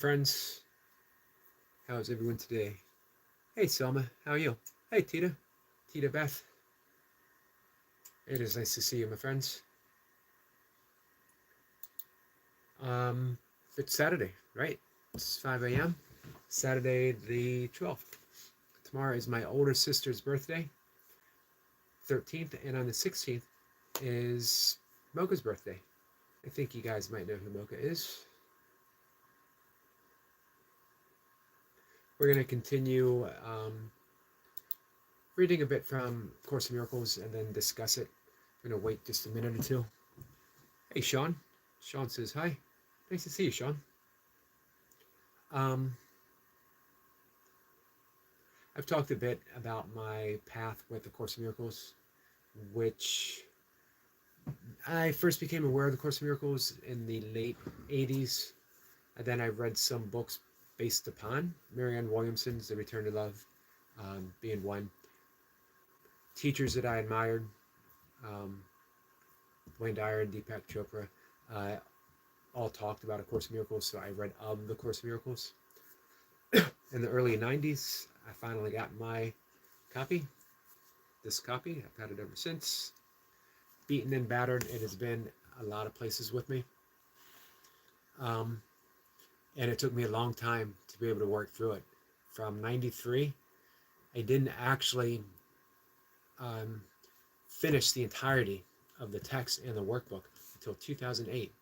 Friends, how's everyone today? Hey Selma, how are you? Hey Tita Beth. It is nice to see you, my friends. Um, it's Saturday, right? It's 5 a.m. Saturday the 12th. Tomorrow is my older sister's birthday, 13th, and on the 16th is Mocha's birthday. I think you guys might know who Mocha is. We're going to continue reading a bit from Course in Miracles and then discuss it. I'm going to wait just a minute or two. Hey, Sean. Sean says hi. Nice to see you, Sean. Um, I've talked a bit about my path with the Course in Miracles, which I first became aware of the Course in Miracles in the late 80s. And then I read some books based upon Marianne Williamson's The Return to Love, being one. Teachers that I admired, Wayne Dyer and Deepak Chopra, all talked about A Course in Miracles, so I read of the Course in Miracles. In the early 90s, I finally got my copy. This copy, I've had it ever since. Beaten and battered, it has been a lot of places with me. And it took me a long time to be able to work through it. From 93, I didn't actually finish the entirety of the text and the workbook until 2008.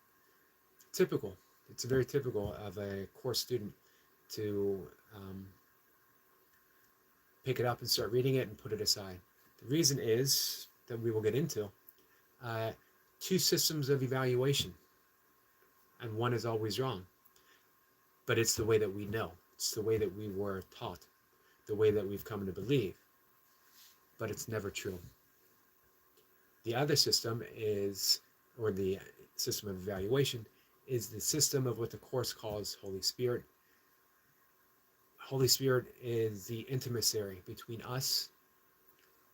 Typical. It's very typical of a course student to pick it up and start reading it and put it aside. The reason is that we will get into two systems of evaluation, and one is always wrong. But it's the way that we know. It's the way that we were taught, the way that we've come to believe. But it's never true. The other system is, or the system of evaluation, is the system of what the Course calls Holy Spirit. Holy Spirit is the intermediary between us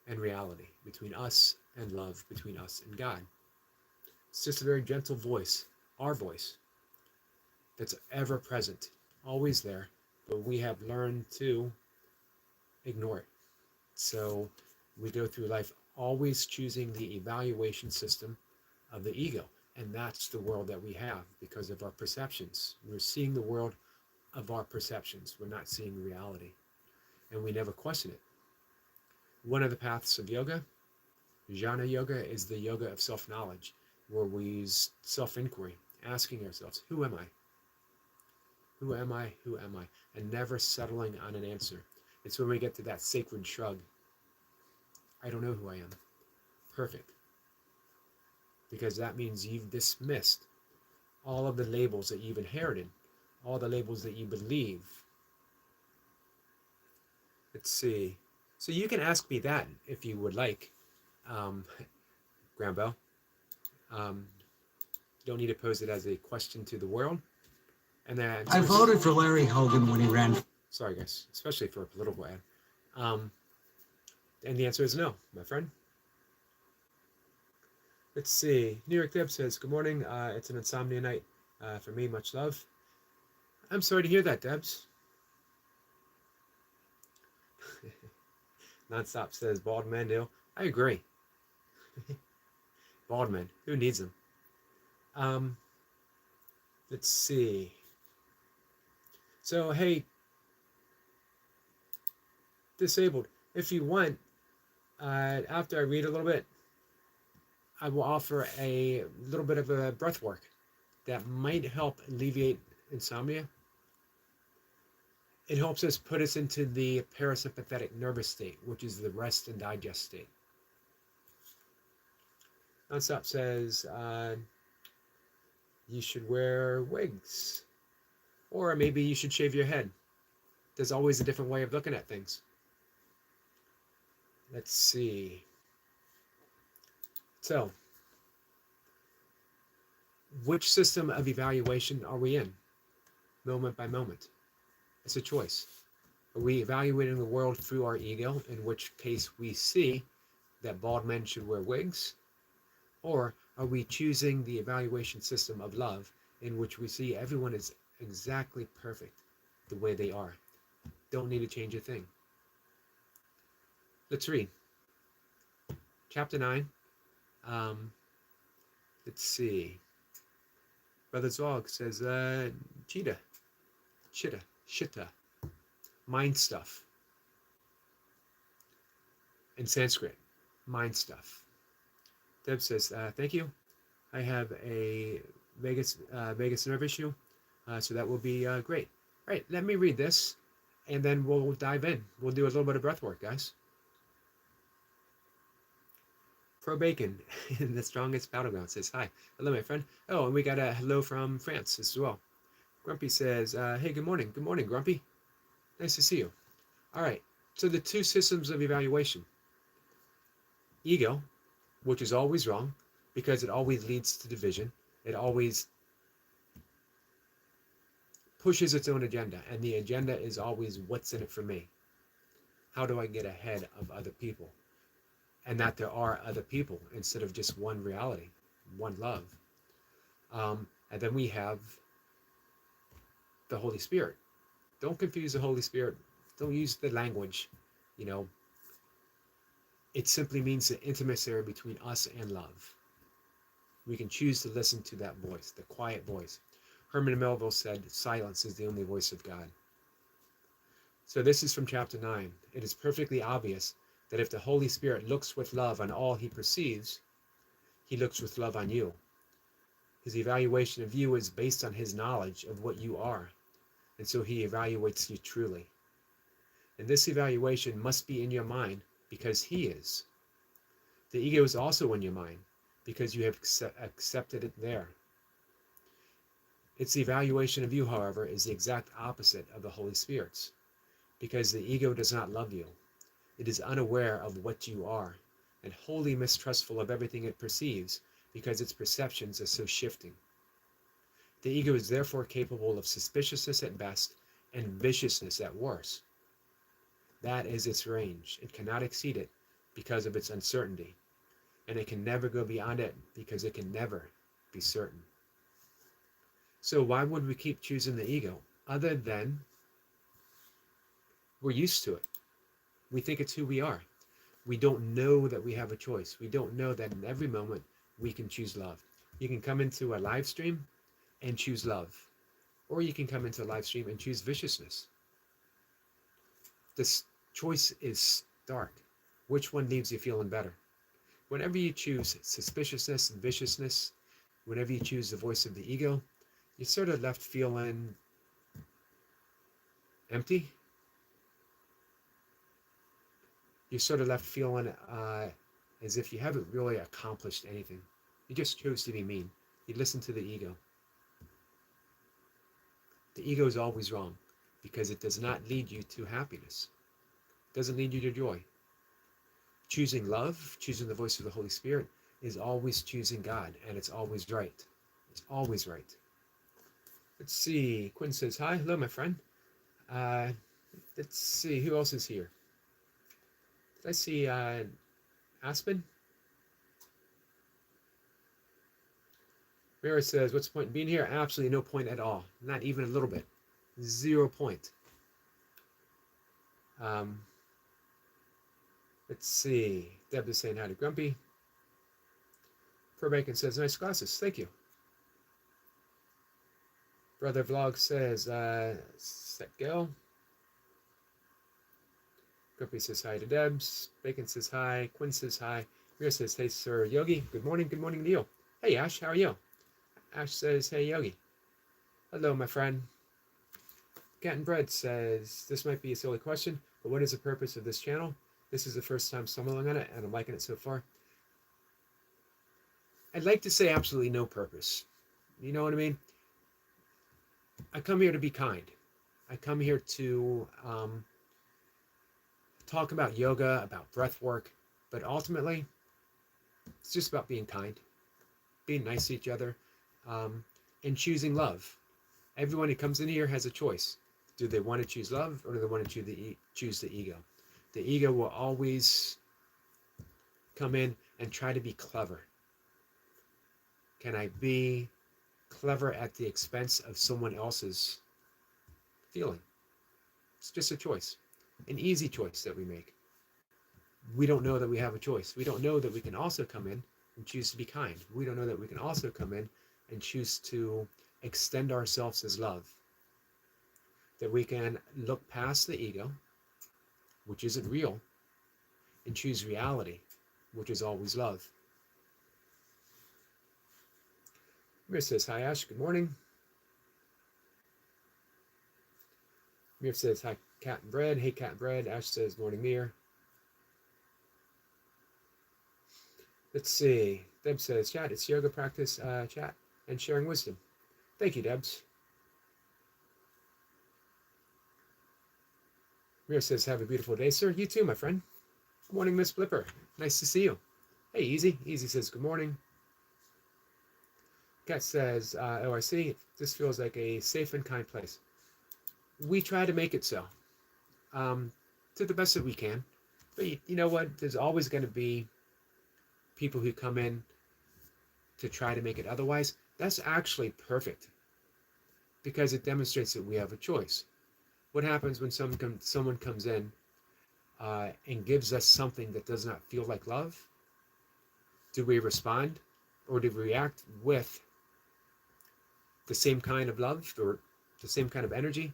and reality, between us and love, between us and God. It's just a very gentle voice, our voice, that's ever present, always there, but we have learned to ignore it. So we go through life always choosing the evaluation system of the ego. And that's the world that we have because of our perceptions. We're seeing the world of our perceptions. We're not seeing reality. And we never question it. One of the paths of yoga, jhana yoga, is the yoga of self-knowledge, where we use self-inquiry, asking ourselves, who am I? Who am I? Who am I? And never settling on an answer. It's when we get to that sacred shrug. I don't know who I am. Perfect. Because that means you've dismissed all of the labels that you've inherited, all the labels that you believe. Let's see. So you can ask me that if you would like, Grambo. You don't need to pose it as a question to the world. And then I voted for Larry Hogan when he ran. Sorry, guys, especially for a political ad. And the answer is no, my friend. Let's see. New York Deb says, good morning. It's an insomnia night for me. Much love. I'm sorry to hear that, Debs. Nonstop says, bald man do. I agree. Bald man. Who needs them? Let's see. So, hey, disabled. If you want, after I read a little bit, I will offer a little bit of a breath work that might help alleviate insomnia. It helps us put us into the parasympathetic nervous state, which is the rest and digest state. Nonstop says you should wear wigs, or maybe you should shave your head. There's always a different way of looking at things. Let's see. So, which system of evaluation are we in, moment by moment? It's a choice. Are we evaluating the world through our ego, in which case we see that bald men should wear wigs? Or are we choosing the evaluation system of love, in which we see everyone is exactly perfect the way they are. Don't need to change a thing. Let's read. Chapter 9. Um, let's see. Brother Zog says, Cheetah, Chitta, Shitta, mind stuff. In Sanskrit, mind stuff. Deb says, thank you. I have a vagus nerve issue, so that will be great. All right, let me read this, and then we'll dive in. We'll do a little bit of breath work, guys. Pro Bacon, the strongest battleground, says hi. Hello, my friend. Oh, and we got a hello from France as well. Grumpy says, hey, good morning. Good morning, Grumpy. Nice to see you. All right, so the two systems of evaluation. Ego, which is always wrong because it always leads to division. It always pushes its own agenda, and the agenda is always what's in it for me. How do I get ahead of other people? And that there are other people instead of just one reality, one love. And then we have the Holy Spirit. Don't confuse the Holy Spirit. Don't use the language. You know, it simply means the intimacy between us and love. We can choose to listen to that voice, the quiet voice. Herman Melville said, silence is the only voice of God. So this is from chapter 9. It is perfectly obvious that if the Holy Spirit looks with love on all he perceives, he looks with love on you. His evaluation of you is based on his knowledge of what you are, and so he evaluates you truly. And this evaluation must be in your mind because he is. The ego is also in your mind because you have accepted it there. Its evaluation of you, however, is the exact opposite of the Holy Spirit's, because the ego does not love you. It is unaware of what you are and wholly mistrustful of everything it perceives because its perceptions are so shifting. The ego is therefore capable of suspiciousness at best and viciousness at worst. That is its range. It cannot exceed it because of its uncertainty, and it can never go beyond it because it can never be certain. So why would we keep choosing the ego other than we're used to it? We think it's who we are. We don't know that we have a choice. We don't know that in every moment we can choose love. You can come into a live stream and choose love, or you can come into a live stream and choose viciousness. This choice is stark. Which one leaves you feeling better? Whenever you choose suspiciousness and viciousness, whenever you choose the voice of the ego, you're sort of left feeling empty. You're sort of left feeling as if you haven't really accomplished anything. You just chose to be mean. You listen to the ego. The ego is always wrong because it does not lead you to happiness. It doesn't lead you to joy. Choosing love, choosing the voice of the Holy Spirit is always choosing God, and it's always right. It's always right. Let's see. Quinn says, hi. Hello, my friend. Let's see. Who else is here? Did I see Aspen? Mira says, what's the point in being here? Absolutely no point at all. Not even a little bit. 0 point. Let's see. Deb is saying hi to Grumpy. Pro Bacon says, nice glasses. Thank you. Brother Vlog says, set go. Grumpy says hi to Debs. Bacon says hi. Quinn says hi. Mira says, hey, Sir Yogi. Good morning to you. Hey, Ash, how are you? Ash says, hey, Yogi. Hello, my friend. Cat and Bread says, this might be a silly question, but what is the purpose of this channel? This is the first time stumbling on it, and I'm liking it so far. I'd like to say absolutely no purpose. You know what I mean? I come here to be kind. I come here to talk about yoga, about breath work, but ultimately, it's just about being kind, being nice to each other, and choosing love. Everyone who comes in here has a choice. Do they want to choose love, or do they want to choose the ego? The ego will always come in and try to be clever. Can I be clever at the expense of someone else's feeling. It's just a choice, an easy choice that we make. We don't know that we have a choice. We don't know that we can also come in and choose to be kind. We don't know that we can also come in and choose to extend ourselves as love. That we can look past the ego, which isn't real, and choose reality, which is always love. Mir says, hi Ash, good morning. Mir says, hi Cat and Bread. Hey Cat and Bread. Ash says, morning Mir. Let's see. Deb says, chat, it's yoga practice chat and sharing wisdom. Thank you, Debs. Mir says, have a beautiful day, sir. You too, my friend. Good morning, Miss Blipper. Nice to see you. Hey, Easy. Easy says, good morning. Kat says, oh, I see. This feels like a safe and kind place. We try to make it so, to the best that we can. But you know what? There's always going to be people who come in to try to make it otherwise. That's actually perfect because it demonstrates that we have a choice. What happens when someone comes in and gives us something that does not feel like love? Do we respond, or do we react with the same kind of love or the same kind of energy,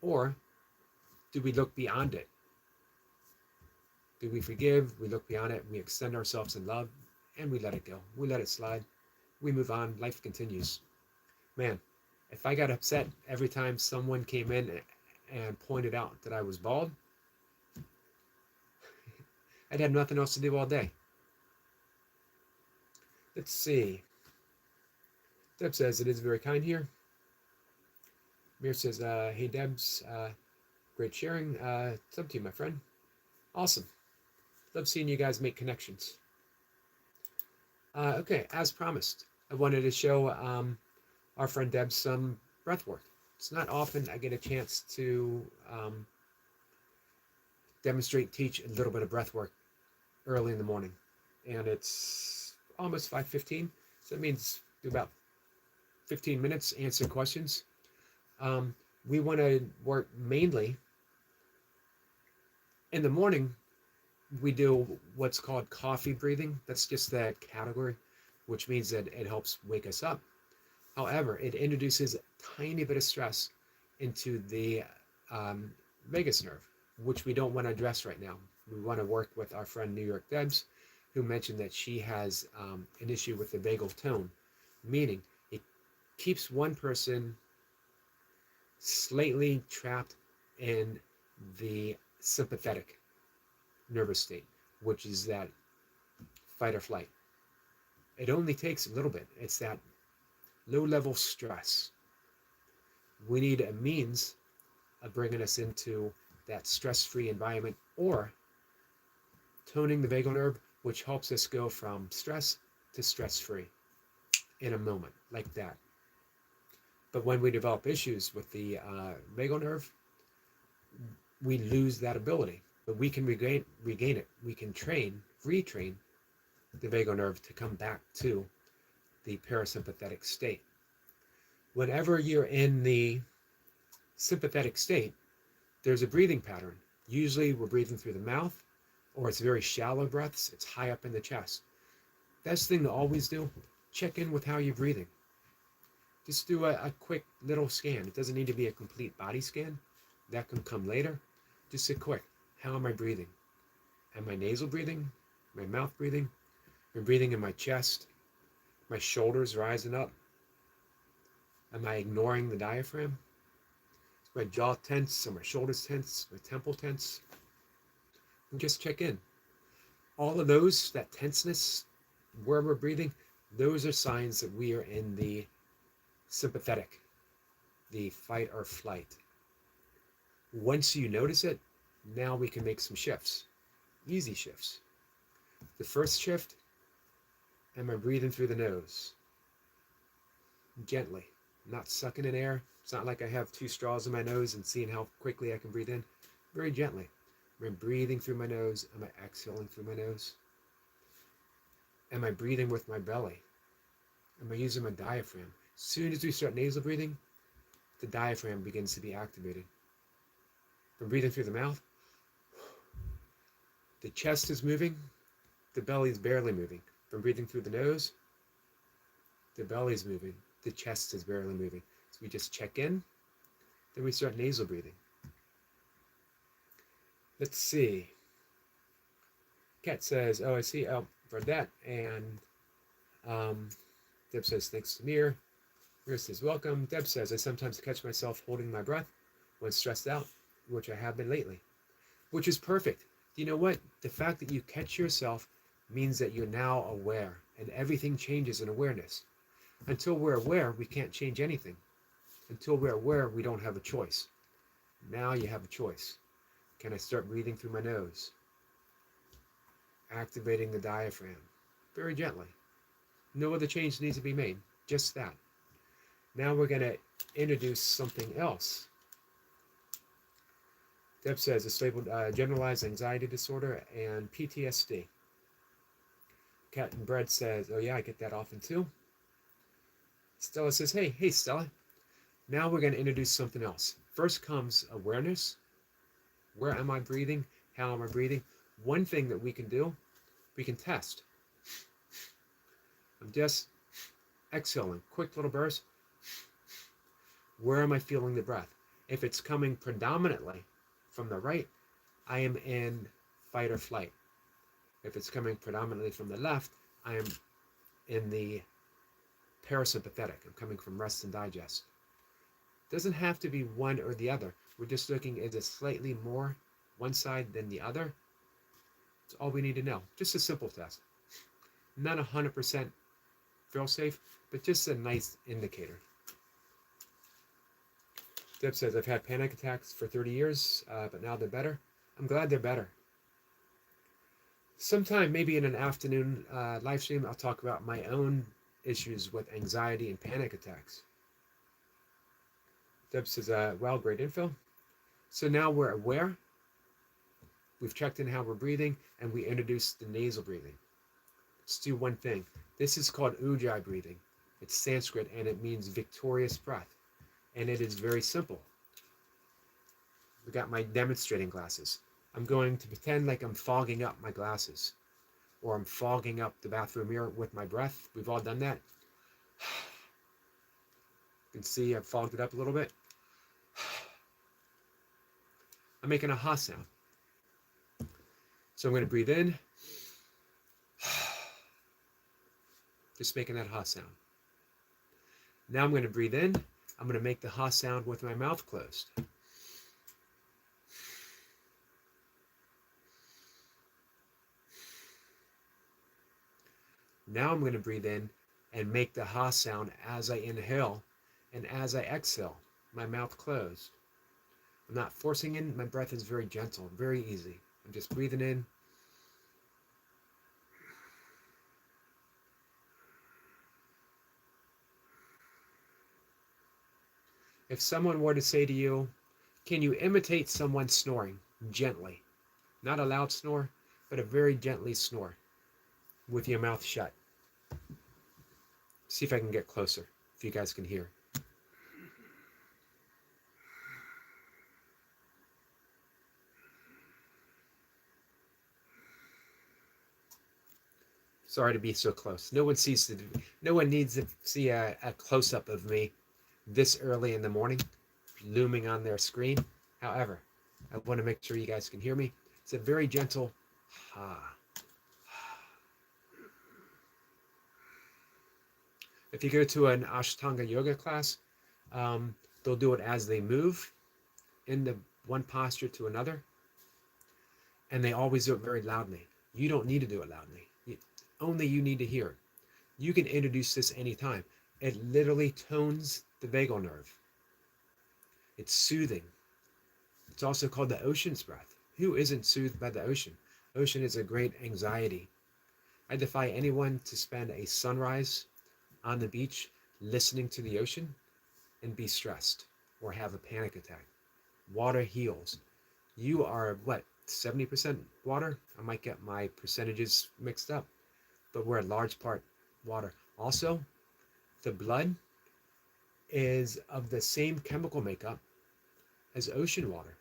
or do we look beyond it? Do we forgive? We look beyond it. We extend ourselves in love, and we let it go. We let it slide. We move on. Life continues. Man, if I got upset every time someone came in and pointed out that I was bald, I'd have nothing else to do all day. Let's see. Deb says, it is very kind here. Mir says, hey Debs, great sharing. It's up to you, my friend. Awesome. Love seeing you guys make connections. Okay, as promised, I wanted to show our friend Deb some breath work. It's not often I get a chance to demonstrate, teach a little bit of breath work early in the morning. And it's almost 5:15, so that means do about 15 minutes, answer questions. We want to work mainly in the morning. We do what's called coffee breathing. That's just that category, which means that it helps wake us up. However, it introduces a tiny bit of stress into the vagus nerve, which we don't want to address right now. We want to work with our friend New York Debs, who mentioned that she has an issue with the vagal tone, meaning it keeps one person slightly trapped in the sympathetic nervous state, which is that fight or flight. It only takes a little bit. It's that low-level stress. We need a means of bringing us into that stress-free environment, or toning the vagal nerve, which helps us go from stress to stress-free in a moment like that. But when we develop issues with the vagal nerve, we lose that ability. But we can regain it. We can retrain the vagal nerve to come back to the parasympathetic state. Whenever you're in the sympathetic state, there's a breathing pattern. Usually we're breathing through the mouth, or it's very shallow breaths. It's high up in the chest. Best thing to always do, check in with how you're breathing. Just do a quick little scan. It doesn't need to be a complete body scan. That can come later. Just a quick, how am I breathing? Am I nasal breathing? My mouth breathing? Am I breathing in my chest? My shoulders rising up? Am I ignoring the diaphragm? Is my jaw tense? Are my shoulders tense? My temple tense? And just check in. All of those, that tenseness, where we're breathing, those are signs that we are in the sympathetic, the fight or flight. Once you notice it, now we can make some shifts, easy shifts. The first shift, am I breathing through the nose? Gently, not sucking in air. It's not like I have 2 straws in my nose and seeing how quickly I can breathe in. Very gently. Am I breathing through my nose? Am I exhaling through my nose? Am I breathing with my belly? Am I using my diaphragm? Soon as we start nasal breathing, the diaphragm begins to be activated. From breathing through the mouth, the chest is moving, the belly is barely moving. From breathing through the nose, the belly is moving, the chest is barely moving. So we just check in, then we start nasal breathing. Let's see. Kat says, oh, I see. Oh, read that. And Deb says, thanks to Mir. Mir says, welcome. Deb says, I sometimes catch myself holding my breath when stressed out, which I have been lately, which is perfect. You know what? The fact that you catch yourself means that you're now aware, and everything changes in awareness. Until we're aware, we can't change anything. Until we're aware, we don't have a choice. Now you have a choice. Can I start breathing through my nose? Activating the diaphragm very gently. No other change needs to be made, just that. Now we're going to introduce something else. Deb says it's labeled generalized anxiety disorder and PTSD. Cat and Bread says, oh yeah, I get that often too. Stella says, hey Stella. Now we're going to introduce something else. First comes awareness. Where am I breathing? How am I breathing? One thing that we can do, we can test. I'm just exhaling, quick little burst. Where am I feeling the breath? If it's coming predominantly from the right, I am in fight or flight. If it's coming predominantly from the left, I am in the parasympathetic. I'm coming from rest and digest. Doesn't have to be one or the other. We're just looking, is it slightly more one side than the other? That's all we need to know. Just a simple test. Not 100% feel safe, but just a nice indicator. Deb says, I've had panic attacks for 30 years, but now they're better. I'm glad they're better. Sometime, maybe in an afternoon live stream, I'll talk about my own issues with anxiety and panic attacks. Deb says, well, great info. So now we're aware. We've checked in how we're breathing, and we introduced the nasal breathing. Let's do one thing. This is called Ujjayi breathing. It's Sanskrit, and it means victorious breath. And it is very simple. We got my demonstrating glasses. I'm going to pretend like I'm fogging up my glasses, or I'm fogging up the bathroom mirror with my breath. We've all done that. You can see I've fogged it up a little bit. I'm making a ha sound. So I'm going to breathe in. Just making that ha sound. Now I'm going to breathe in. I'm going to make the ha sound with my mouth closed. Now I'm going to breathe in and make the ha sound as I inhale and as I exhale, my mouth closed. I'm not forcing in. My breath is very gentle, very easy. I'm just breathing in. If someone were to say to you, can you imitate someone snoring gently? Not a loud snore, but a very gently snore with your mouth shut. See if I can get closer, if you guys can hear. Sorry to be so close. No one needs to see a close-up of me this early in the morning, looming on their screen. However, I want to make sure you guys can hear me. It's a very gentle ha. If you go to an Ashtanga yoga class, they'll do it as they move in the one posture to another, and they always do it very loudly. You don't need to do it loudly. Only you need to hear it. You can introduce this anytime. It literally tones the vagal nerve. It's soothing. It's also called the ocean's breath. Who isn't soothed by the ocean? Ocean is a great anxiety. I defy anyone to spend a sunrise on the beach listening to the ocean and be stressed or have a panic attack. Water heals. You are, 70% water? I might get my percentages mixed up, but we're a large part water. Also, the blood is of the same chemical makeup as ocean water.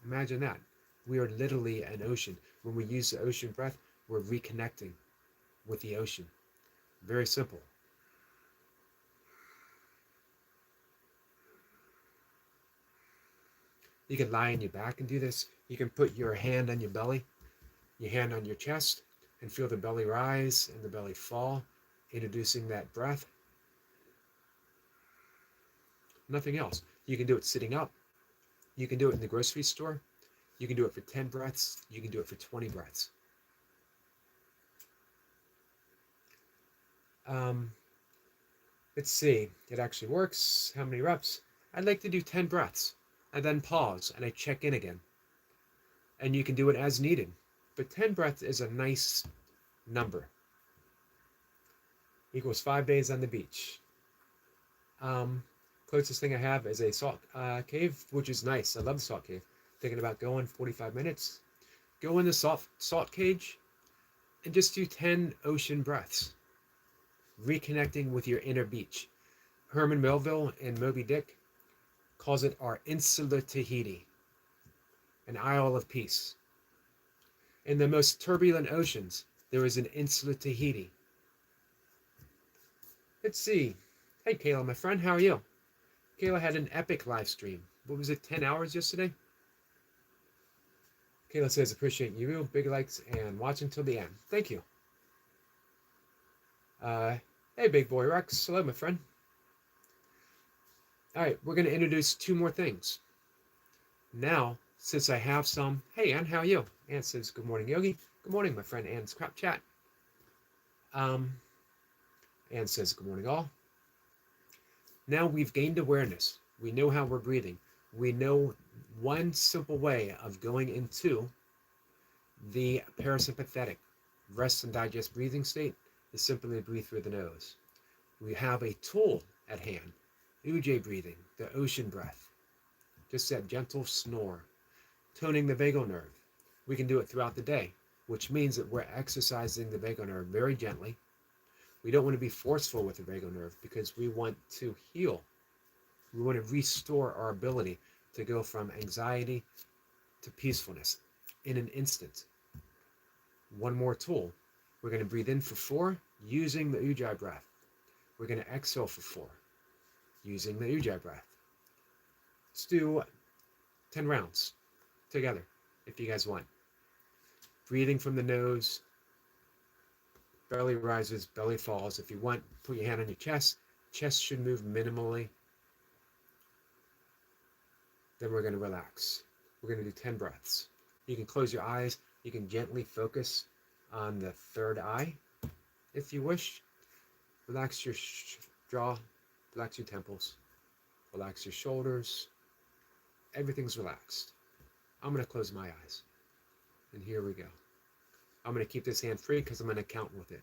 Imagine that. We are literally an ocean. When we use the ocean breath, we're reconnecting with the ocean. Very simple. You can lie on your back and do this. You can put your hand on your belly, your hand on your chest, and feel the belly rise and the belly fall, introducing that breath. Nothing else. You can do it sitting up. You can do it in the grocery store. You can do it for 10 breaths. You can do it for 20 breaths. Let's see. It actually works. How many reps? I'd like to do 10 breaths. I then pause and I check in again. And you can do it as needed. But 10 breaths is a nice number. Equals 5 days on the beach. Closest thing I have is a salt cave, which is nice. I love the salt cave. Thinking about going 45 minutes. Go in the salt cage and just do 10 ocean breaths. Reconnecting with your inner beach. Herman Melville in Moby Dick calls it our insular Tahiti, an isle of peace. In the most turbulent oceans, there is an insular Tahiti. Let's see. Hey, Kayla, my friend, how are you? Kayla had an epic live stream. What was it, 10 hours yesterday? Kayla says, appreciate you, big likes, and watching till the end. Thank you. Hey, big boy Rex. Hello, my friend. All right, we're going to introduce 2 more things. Now, since I have some, hey, Ann, how are you? Ann says, good morning, Yogi. Good morning, my friend Ann's crap chat. Ann says, good morning, all. Now we've gained awareness. We know how we're breathing. We know one simple way of going into the parasympathetic rest and digest breathing state is simply breathe through the nose. We have a tool at hand, Ujjayi breathing, the ocean breath. Just that gentle snore, toning the vagal nerve. We can do it throughout the day, which means that we're exercising the vagal nerve very gently. We don't want to be forceful with the vagal nerve because we want to heal. We want to restore our ability to go from anxiety to peacefulness in an instant. One more tool. We're going to breathe in for 4 using the Ujjayi breath. We're going to exhale for 4 using the Ujjayi breath. Let's do 10 rounds together if you guys want. Breathing from the nose, belly rises, belly falls. If you want, put your hand on your chest. Chest should move minimally. Then we're going to relax. We're going to do 10 breaths. You can close your eyes. You can gently focus on the third eye if you wish. Relax your jaw, relax your temples, relax your shoulders. Everything's relaxed. I'm going to close my eyes. And here we go. I'm going to keep this hand free because I'm going to count with it.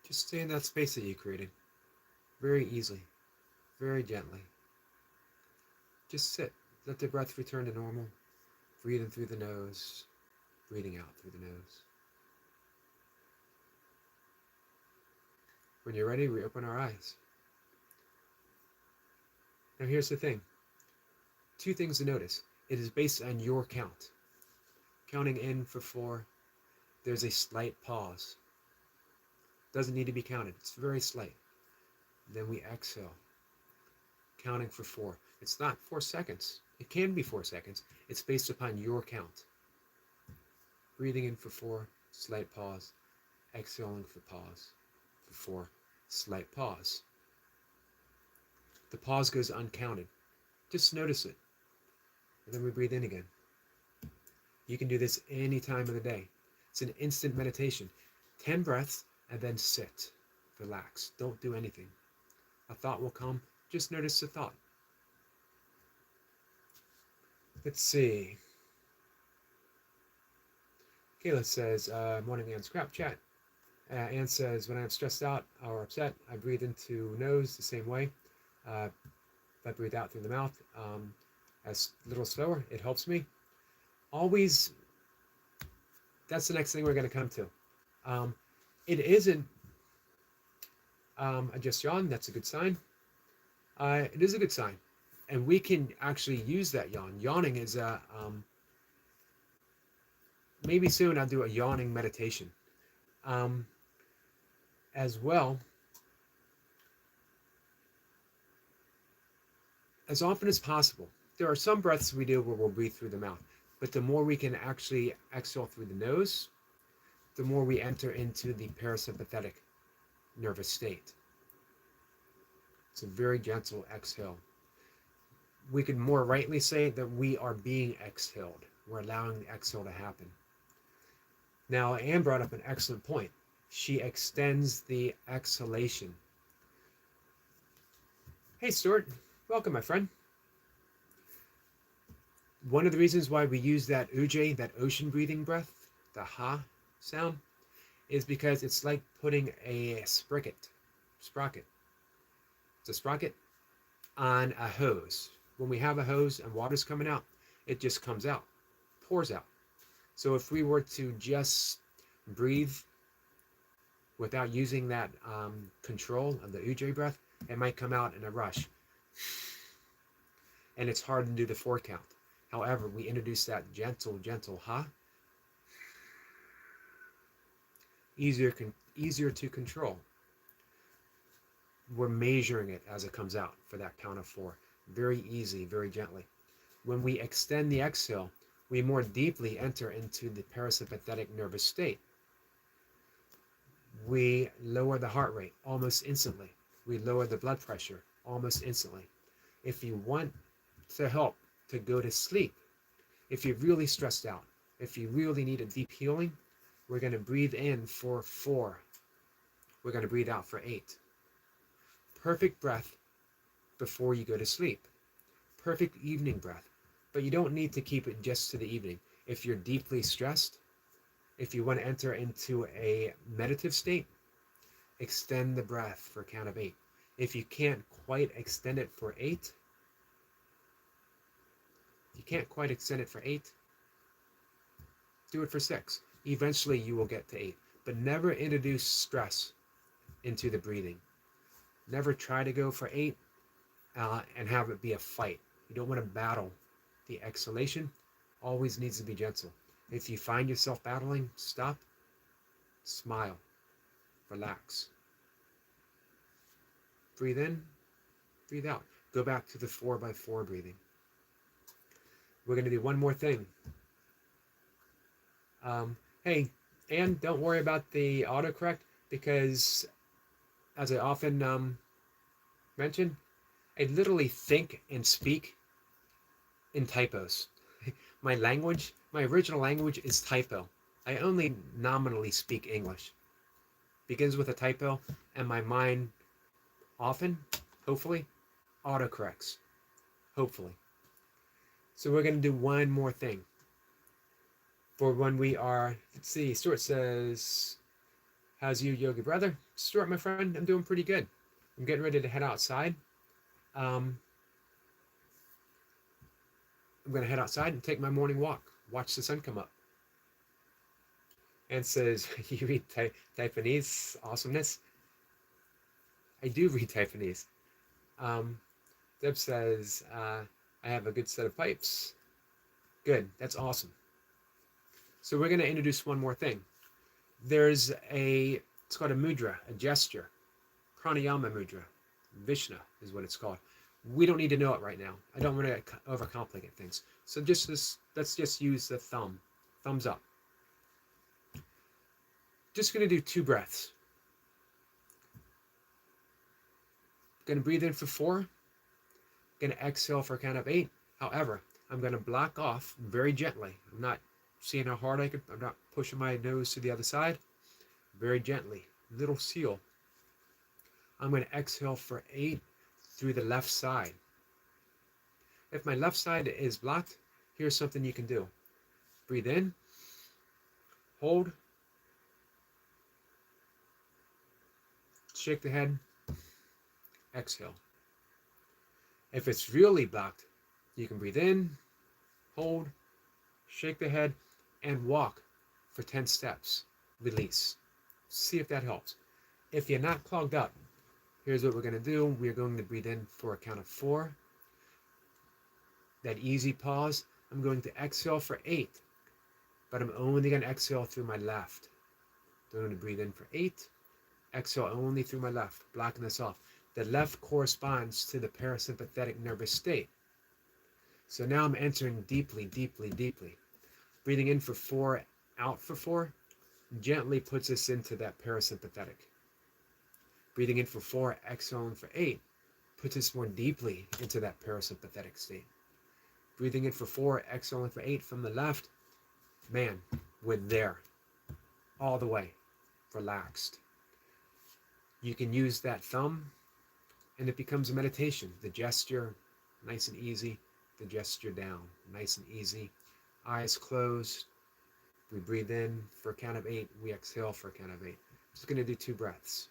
Just stay in that space that you created. Very easily, very gently. Just sit. Let the breath return to normal. Breathing through the nose, breathing out through the nose. When you're ready, we open our eyes. Now here's the thing. 2 things to notice. It is based on your count. Counting in for 4, there's a slight pause. Doesn't need to be counted. It's very slight. Then we exhale. Counting for 4. It's not 4 seconds. It can be 4 seconds. It's based upon your count. Breathing in for 4, slight pause. Exhaling for 4, slight pause. The pause goes uncounted. Just notice it. And then we breathe in again. You can do this any time of the day. It's an instant meditation. 10 breaths and then sit. Relax. Don't do anything. A thought will come. Just notice the thought. Let's see. Kayla says, morning, Ann. Scrap chat. Ann says, when I'm stressed out or upset, I breathe into nose the same way. I breathe out through the mouth. As a little slower, it helps me. Always, that's the next thing we're going to come to. It isn't I just yawn. That's a good sign. It is a good sign. And we can actually use that yawn. Yawning is a, maybe soon I'll do a yawning meditation. As well, as often as possible. There are some breaths we do where we'll breathe through the mouth, but the more we can actually exhale through the nose, the more we enter into the parasympathetic nervous state. It's a very gentle exhale. We could more rightly say that we are being exhaled. We're allowing the exhale to happen. Now, Anne brought up an excellent point. She extends the exhalation. Hey, Stuart. Welcome, my friend. One of the reasons why we use that ujjayi, that ocean breathing breath, the ha sound, is because it's like putting a sprocket. It's a sprocket on a hose. When we have a hose and water's coming out, it just comes out, pours out. So if we were to just breathe without using that control of the ujjayi breath, it might come out in a rush. And it's hard to do the 4 count. However, we introduce that gentle ha. Easier to control. We're measuring it as it comes out for that count of 4. Very easy, very gently. When we extend the exhale, we more deeply enter into the parasympathetic nervous state. We lower the heart rate almost instantly. We lower the blood pressure almost instantly. If you want to help to go to sleep, if you're really stressed out, if you really need a deep healing, we're going to breathe in for 4. We're going to breathe out for 8. Perfect breath before you go to sleep. Perfect evening breath. But you don't need to keep it just to the evening. If you're deeply stressed, if you want to enter into a meditative state, extend the breath for a count of 8. If you can't quite extend it for 8, do it for 6. Eventually you will get to 8. But never introduce stress into the breathing. Never try to go for 8 and have it be a fight. You don't want to battle. The exhalation always needs to be gentle. If you find yourself battling, stop, smile, relax. Breathe in, breathe out. Go back to the 4x4 breathing. We're going to do one more thing. Hey, Anne, don't worry about the autocorrect because, as I often mention, I literally think and speak in typos. My original language is typo. I only nominally speak English. Begins with a typo, and my mind often, hopefully, autocorrects. Hopefully. So we're going to do one more thing. For when we are, let's see, Stuart says, how's you, Yogi brother? Stuart, my friend, I'm doing pretty good. I'm getting ready to head outside. I'm going to head outside and take my morning walk. watch the sun come up. And says, you read Taiwanese awesomeness? I do read Taiwanese. Deb says, I have a good set of pipes. Good, that's awesome. So we're going to introduce one more thing. It's called a mudra, a gesture. Pranayama mudra. Vishna is what it's called. We don't need to know it right now. I don't want to overcomplicate things. So let's just use the thumbs up. Just going to do 2 breaths. Going to breathe in for 4. Going to exhale for a count of 8. However, I'm going to block off very gently. I'm not seeing how hard I'm not pushing my nose to the other side. Very gently. Little seal. I'm going to exhale for 8 through the left side. If my left side is blocked, here's something you can do. Breathe in. Hold. Shake the head. Exhale. If it's really blocked, you can breathe in, hold, shake the head, and walk for 10 steps. Release. See if that helps. If you're not clogged up, here's what we're going to do. We're going to breathe in for a count of 4. That easy pause. I'm going to exhale for 8, but I'm only going to exhale through my left. I'm going to breathe in for 8. Exhale only through my left, blocking this off. The left corresponds to the parasympathetic nervous state. So now I'm entering deeply, deeply, deeply. Breathing in for 4, out for 4, gently puts us into that parasympathetic. Breathing in for 4, exhaling for 8, puts us more deeply into that parasympathetic state. Breathing in for 4, exhaling for 8 from the left, man, we're there. All the way. Relaxed. You can use that thumb, and it becomes a meditation. The gesture, nice and easy. The gesture down, nice and easy. Eyes closed. We breathe in for a count of 8. We exhale for a count of 8. Just going to do 2 breaths.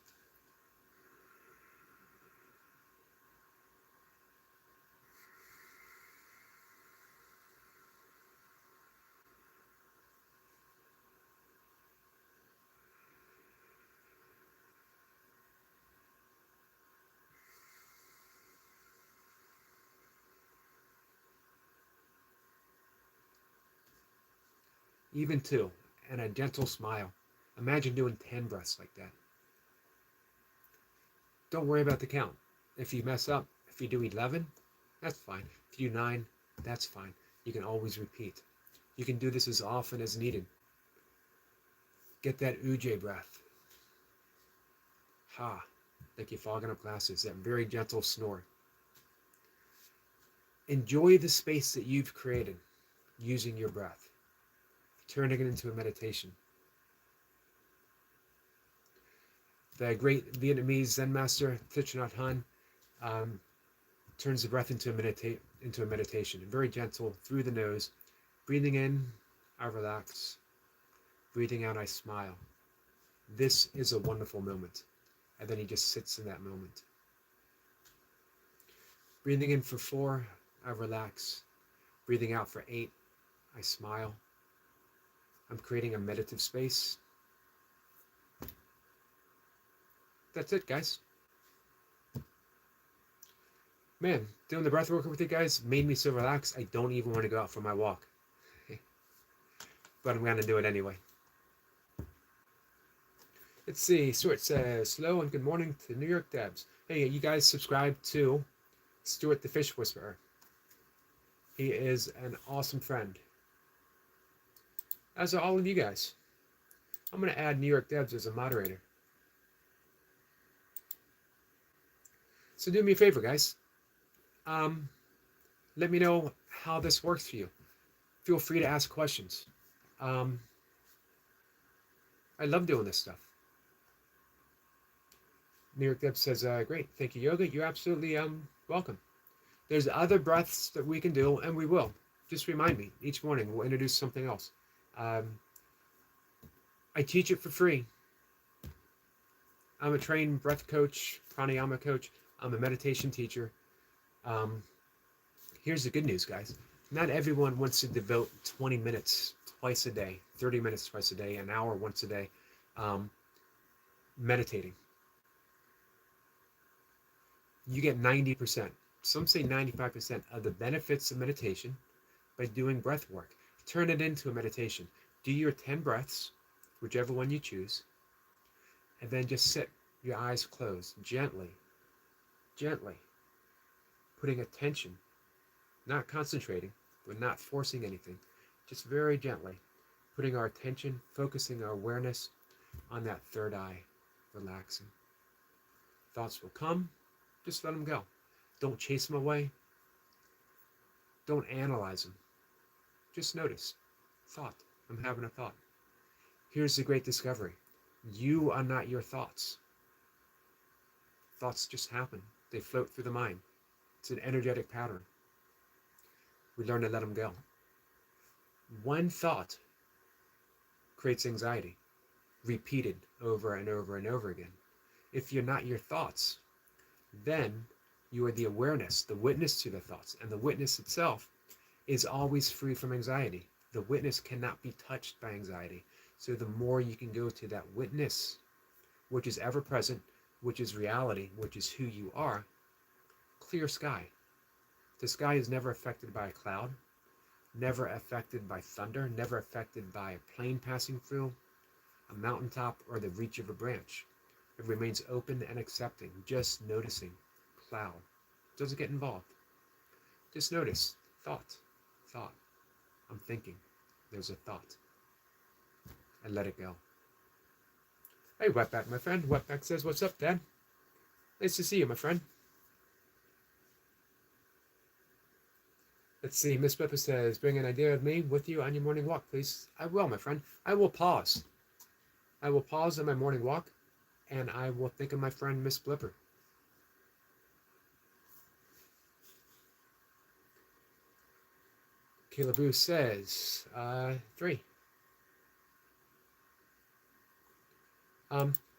Even 2, and a gentle smile. Imagine doing 10 breaths like that. Don't worry about the count. If you mess up, if you do 11, that's fine. If you do 9, that's fine. You can always repeat. You can do this as often as needed. Get that ujjayi breath. Ha, like you're fogging up glasses, that very gentle snore. Enjoy the space that you've created using your breath. Turning it into a meditation. The great Vietnamese Zen master Thich Nhat Hanh turns the breath into a meditation. Very gentle through the nose. Breathing in, I relax. Breathing out, I smile. This is a wonderful moment. And then he just sits in that moment. Breathing in for 4, I relax. Breathing out for 8, I smile. I'm creating a meditative space. That's it, guys. Man, doing the breathwork with you guys made me so relaxed, I don't even want to go out for my walk. But I'm going to do it anyway. Let's see. Stuart says, hello and good morning to New York Debs. Hey, you guys subscribe to Stuart the Fish Whisperer. He is an awesome friend. As are all of you guys. I'm going to add New York Debs as a moderator. So do me a favor, guys. Let me know how this works for you. Feel free to ask questions. I love doing this stuff. New York Debs says, great, thank you, Yoga. You're absolutely welcome. There's other breaths that we can do, and we will. Just remind me. Each morning, we'll introduce something else. I teach it for free. I'm a trained breath coach, pranayama coach. I'm a meditation teacher. Here's the good news, guys. Not everyone wants to devote 20 minutes twice a day, 30 minutes twice a day, an hour once a day, um, meditating. You get 90%, some say 95% of the benefits of meditation by doing breath work. Turn it into a meditation. Do your 10 breaths, whichever one you choose, and then just sit, your eyes closed, gently, gently, putting attention, not concentrating, but not forcing anything, just very gently, putting our attention, focusing our awareness on that third eye, relaxing. Thoughts will come, just let them go. Don't chase them away. Don't analyze them. Just notice. Thought. I'm having a thought. Here's the great discovery. You are not your thoughts. Thoughts just happen. They float through the mind. It's an energetic pattern. We learn to let them go. One thought creates anxiety, repeated over and over and over again. If you're not your thoughts, then you are the awareness, the witness to the thoughts, and the witness itself is always free from anxiety. The witness cannot be touched by anxiety. So the more you can go to that witness, which is ever present, which is reality, which is who you are, clear sky. The sky is never affected by a cloud, never affected by thunder, never affected by a plane passing through, a mountaintop, or the reach of a branch. It remains open and accepting, just noticing. Cloud. Doesn't get involved. Just notice. Thought. I'm thinking. There's a thought. And let it go. Hey, Wetback, my friend. Wetback says, what's up, Dad? Nice to see you, my friend. Let's see. Miss Pepper says, bring an idea of me with you on your morning walk, please. I will, my friend. I will pause. I will pause on my morning walk, and I will think of my friend, Miss Blipper. Caleb says, 3.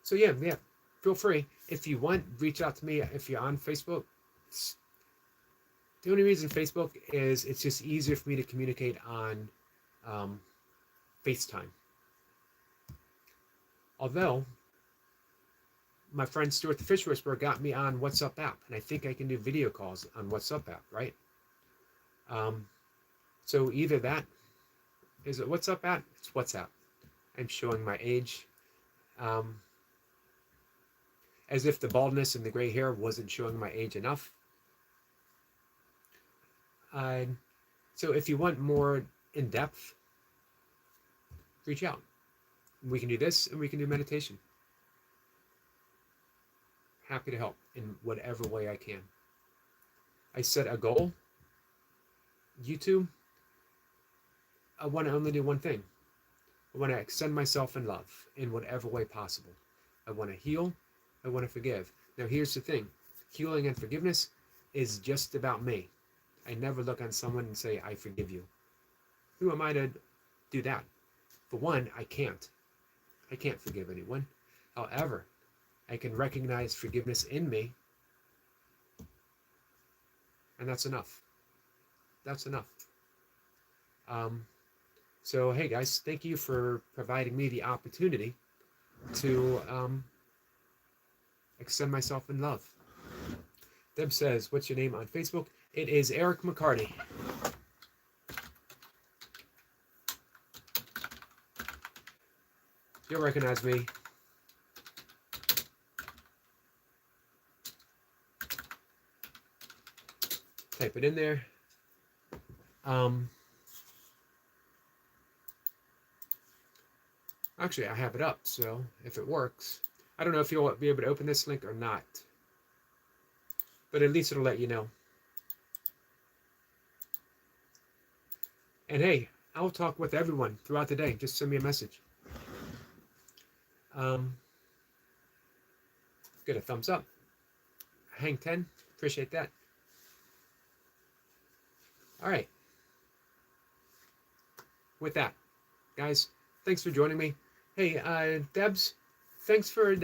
So yeah, feel free. If you want, reach out to me if you're on Facebook. The only reason Facebook is it's just easier for me to communicate on FaceTime. Although, my friend Stuart the Fish Whisperer got me on WhatsApp app, and I think I can do video calls on WhatsApp app, right? So either that, is it WhatsApp app? It's WhatsApp. I'm showing my age. As if the baldness and the gray hair wasn't showing my age enough. So if you want more in depth, reach out. We can do this and we can do meditation. Happy to help in whatever way I can. I set a goal. YouTube, I want to only do one thing. I want to extend myself in love in whatever way possible. I want to heal. I want to forgive. Now here's the thing. Healing and forgiveness is just about me. I never look on someone and say, I forgive you. Who am I to do that? For one, I can't. I can't forgive anyone. However, I can recognize forgiveness in me, and that's enough. That's enough. So, hey guys, thank you for providing me the opportunity to extend myself in love. Deb says, what's your name on Facebook? It is Eric McCarty. You'll recognize me. Type it in there. Actually, I have it up, so if it works. I don't know if you'll be able to open this link or not. But at least it'll let you know. And hey, I'll talk with everyone throughout the day. Just send me a message. Get a thumbs up. Hang 10. Appreciate that. All right. With that, guys, thanks for joining me. Hey, Debs, thanks for,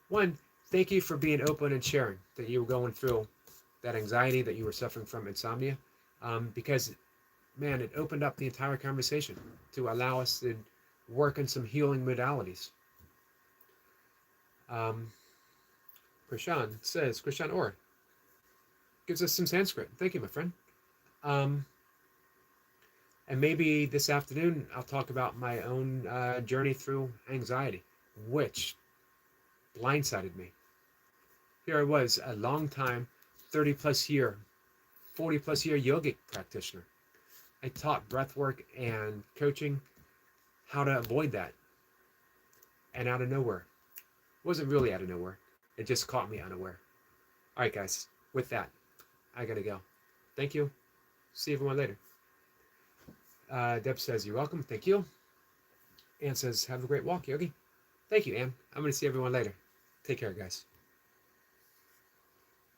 one, thank you for being open and sharing that you were going through that anxiety, that you were suffering from insomnia. because, man, it opened up the entire conversation to allow us to work on some healing modalities. Krishan Orr gives us some Sanskrit. Thank you, my friend. And maybe this afternoon I'll talk about my own journey through anxiety, which blindsided me. Here I was, a long time, 30 plus year, 40 plus year yogic practitioner. I taught breathwork and coaching how to avoid that. And out of nowhere, it wasn't really out of nowhere, it just caught me unaware. All right, guys, with that, I gotta go. Thank you. See everyone later. Deb says, you're welcome. Thank you. Ann says, have a great walk, Yogi. Thank you, Ann. I'm going to see everyone later. Take care, guys.